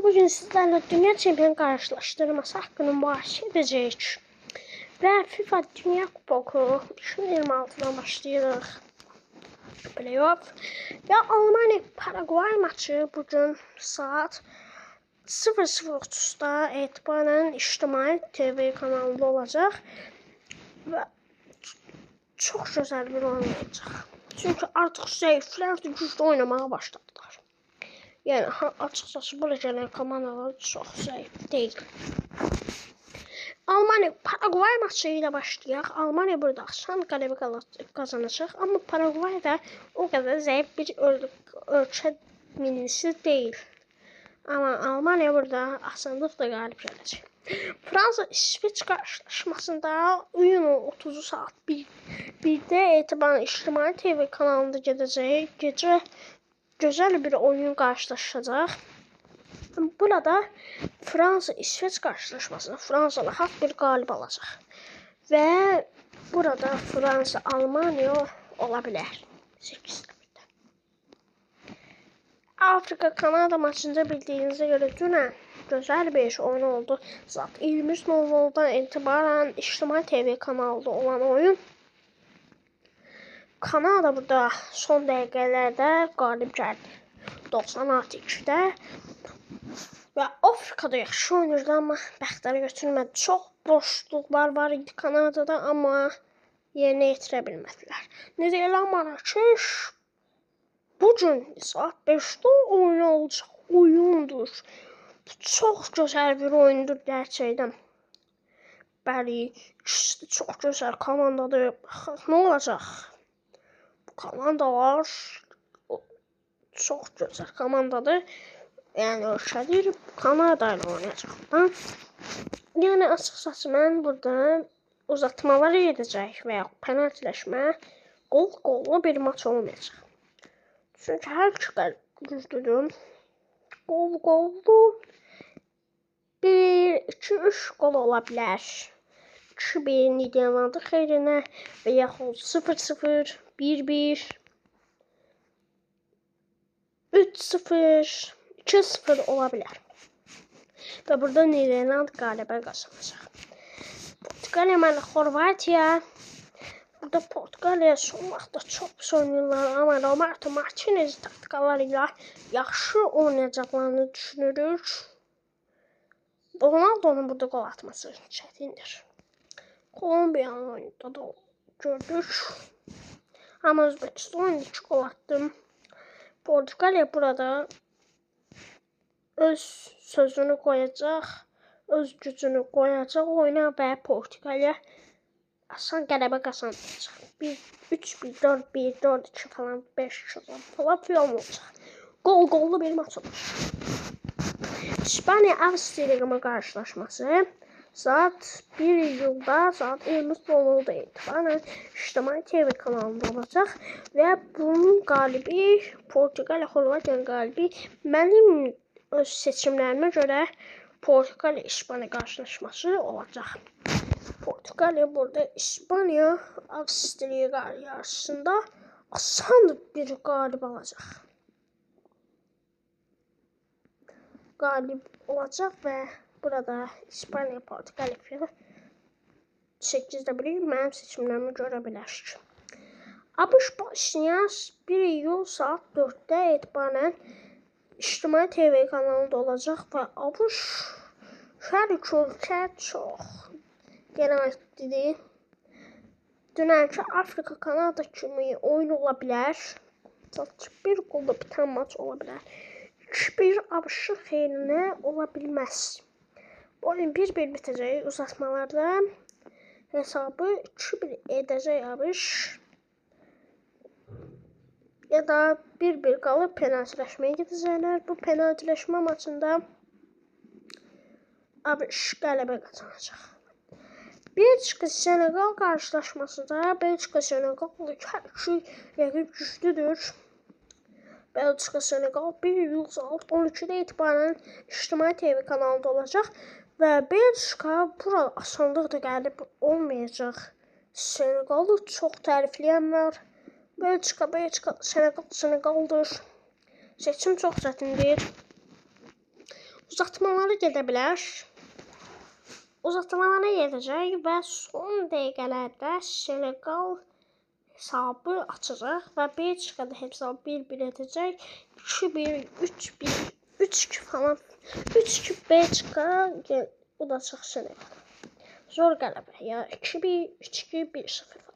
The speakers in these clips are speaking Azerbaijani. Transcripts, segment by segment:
bugün sizlerle Dünya Çempiyon karşılaştırması hakkında müzakere edeceğiz. Ve FIFA Dünya Kupası 2026'dan başlayırıq. Playoff ve Almanya Paraguay maçı bugün saat 00:30'da etibarən İctimai TV kanalında olacak ve çok güzel bir oyun olacak. Çünkü artık zayıflar da güçlü oynamaya başladılar. Yani açıkçası buraya gelen komandalar çok zayıf değil. Almanya Paraguay maçı ile başlayacak. Almanya burada asan qələbə kazanacak ama Paraguay da o kadar zayıf bir ölçü minisi değil. Ama Almanya burada asanlıkla galip gelecek. Fransa-İsveç karşılaşmasında iyunun 30 saat 1'de etibarən İctimai TV kanalında gedəcək. Gecə güzel bir oyun karşılaşacak. Burada Fransa-İsveç karşılaşmasında Fransa rahat bir galip alacak. Ve burada Fransa-Almanya olabilir. 8'de. Afrika-Kanada maçında bildiğinize göre dünən güzel bir oyun oldu. Zaten 20:00'dan itibaren İctimai TV kanalında olan oyun. Kanada burada son dəqiqələrdə qalib gəldi. 96-2'də. Ve Afrika'da yaxşı oynayırdı ama bəxtləri götürmədi. Çox boşluqlar var idi Kanada'da ama yerine yetirə bilmədilər. Niderland Marrakeş bugün saat 5'te oynanacaq oyundur. Bu çok güzel bir oyundur gerçekten. Bəli, çok güzel komandadır. Ne olacak? Bu komandalar çok güzel komandadır. Yani ölçədir Kanada ile oynayacaqlar. Yəni açıqcası mən burada uzatmalara gedəcək və ya penaltiləşmə qol-qollu bir maç olmayacaq. Çünki hər iki güclüdür. Qol-qollu 1, 2, 3 qol ola bilər. 2-1 Niderlandın xeyrinə və yaxud 0-0, 1-1, 3-0, 2-0 olabilir. Ve burada Niderland galiba kazanacak. Portugalya ile Horvatiya. Burada Portugalya son vaxtda çox pis oynayırlar ama Roberto Martinez taktikalarıyla yaxşı oynayacaqlarını düşünürük. Ronaldo'nun burada gol atması çətindir. Kolombiyanın oyunda da gördük. Ama Özbekistan oyunda 2 gol attım. Portugalya burada öz sözünü koyacaq, öz gücünü koyacaq oyuna və Portugalya asan qələbə qazanacaq. 3-1, 4-1, 4-2 falan, 5-2 falan olacaq. Qol-qollu bir maç olur. İspanya-Avstriya karşılaşması saat 1 iyulda saat 20:00'da itibaren İctimai TV kanalında olacak ve bunun galibi Portugalya, Horvatiya galibi mənim öz seçimlerime göre Portugalya İspanya karşılaşması olacak. Portugalya burada İspanya Avstriya karşısında asan bir galip alacak. Galip olacak ve burada İspanya Portugalya 8'de biri mənim seçimlerimi görə bilərsiniz. ABŞ Bosniya 1 iyul saat 4'te etibarən İctimai TV kanalında olacak ve ABŞ hər iki ölkə çox genəllikdir. Dünənki Afrika Kanada kimi oyun ola bilər. Bir qolda biten maç ola bilər. 2-1 ABŞ xeyrinə ola bilməz. Bu oyun 1-1 bitəcək uzatmalarda. Hesabı 2-1 edəcək ABŞ. Ya da 1-1 qalıb penaltiləşməyə gedəcəklər. Bu penaltiləşmə maçında ABŞ qələbə qazanacaq. Belçika-Senegal karşılaşmasında Belçika-Senegal hər iki rəqib güclüdür. Belçika-Senegal 1 iyul saat 12'de itibaren İctimai TV kanalında olacak. Ve Belçika burada asanlıqla gəlib olmayacaq. Senegalı çox tərifləyən var. Belçika, Senegal'dır. Seçim çok çətindir. uzatmaları gedə bilər. Uzatmalara gedəcək və son dəqiqələrdə Senegal hesabı açacaq və Belçikada hesabı 1-1 edəcək. 2-1, 3-1, 3-2 falan. 3-2 Belçika udacaq Senegal. Zor qələbə ya. 2-1, 3-2, 1-0 falan.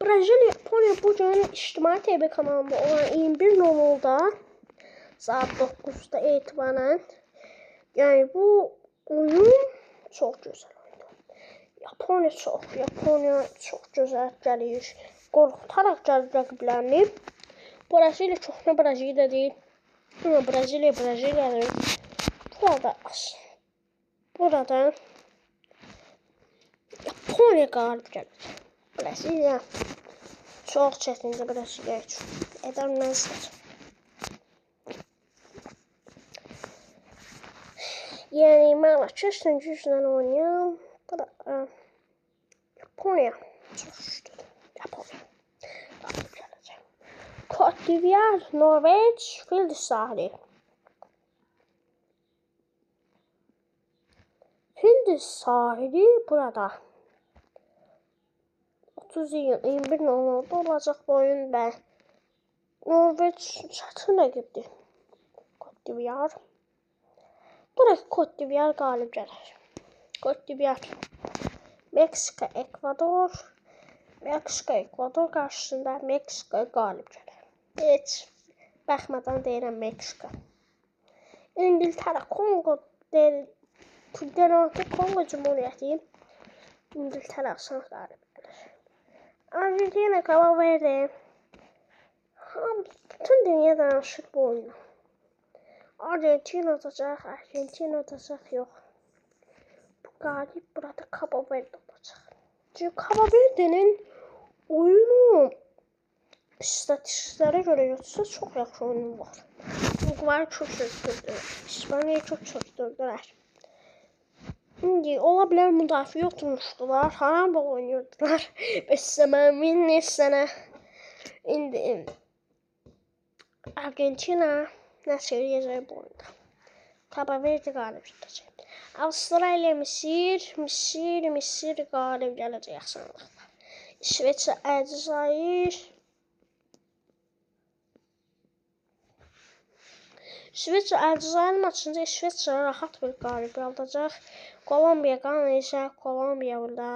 Braziliya, Yaponiya bugün İctimai TV kanalında olan 21:00'da saat 9'da itibaren. Yani bu oyun çok güzel oyundu. Yaponiya çok güzel gəlir. Qorxutaraq gəlir rəqiblərini. Braziliya çox ne Braziliya değil. Ama Braziliyadır. Burada Yaponiya qalib gəlir. Braziliya çox çətindir Braziliya üçün. Edəmməzdir. Yani Manchester güclə oynayan Yaponiya çox güclüdür. Yaponiya qalib gələcək. Côte d'Ivoire, Norveç, Fil sahili. Fil sahili burada. 30 iyun 21:00'da olacaq bu oyun və Norveç çətin rəqibdir. Côte d'Ivoire. Burası Côte d'Ivoire qalib gəlir. Côte d'Ivoire. Meksika, Ekvador. Meksika, Ekvador qarşısında Meksika qalib gəlir. Heç baxmadan deyirəm Meksika. İngiltərə, Kongo Kongo Cumhuriyyəti. İngiltərə asan qalib gəlir. Argentina, Cabo Verde. Bütün dünya danışır bu oyunu. Argentina atacaq, yox. Bu qalib burada Cabo Verde olacaq. Çünki Cabo Verde'nin oyunu istatistiklərə görə götürsə çox yaxşı oyunu var. Uruguay çox çözdürdülər. İspaniya çox çözdürdülər. İndi ola bilər müdafiə oturmuşdular. Haram bol oynayırdılar. Bəsəməmin sənə. İndi Argentina nəsə eləyəcək bu oyunda. Cabo Verde qalib gələcək. Avustraliya, Misir qalib gələcək asanlıqla. İsveçrə, Əlcəzair. İsveçrə, Əlcəzair maçında İsveçrə rahat bir qalib alacaq. Kolombiya, Qana isə Kolombiya burada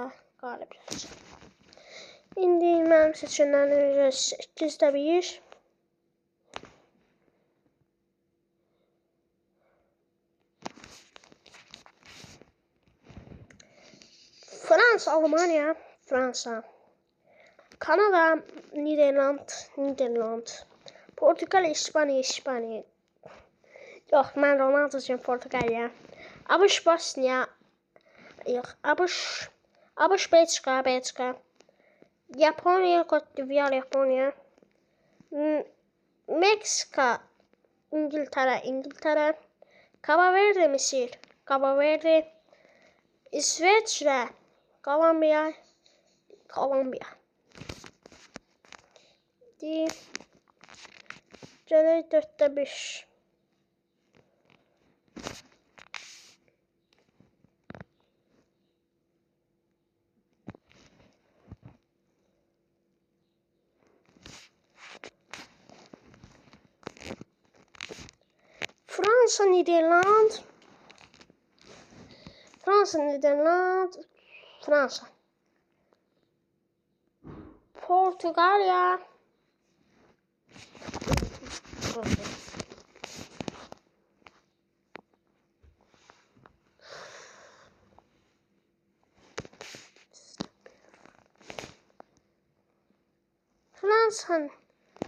qalib gələcək. İndi mənim seçimlərim 8-də 1. Fransa, Almanya, Fransa. Kanada, Niderland. Portugal, İspaniya. Yox, mən Ronaldo üçün Portuqaliya. ABŞ, Bosniya. Yox, ABŞ, Belçika. Yaponiya, Côte d'Ivoire, Yaponiya. Meksika, İngiltərə. Cabo Verde, Misir. Cabo Verde. İsveçrə, Kolombiya. Gələk 4-də 5. Fransa, Niderland. Portuqaliya.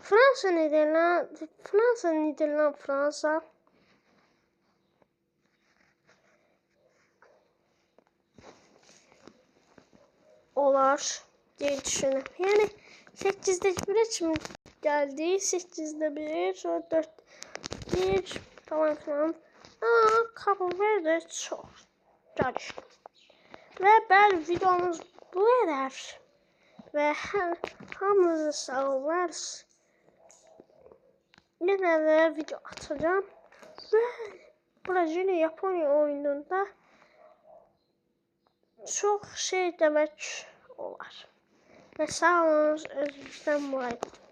Fransa, Niderland, Fransa. Olar diye düşünüyorum. Yani 8'de 1'e şimdi geldi. 8'de 1, sonra 4-1 falan filan. Ama Cabo Verde çok çalıştım. Ve ben videomuz bu kadar. Ve hamınıza sağ olun. Yine de video atacağım. Ve Brezilya Yaponiya oyununda çox şey demək olar. Və sağ olun, özünüzdən müayid olun.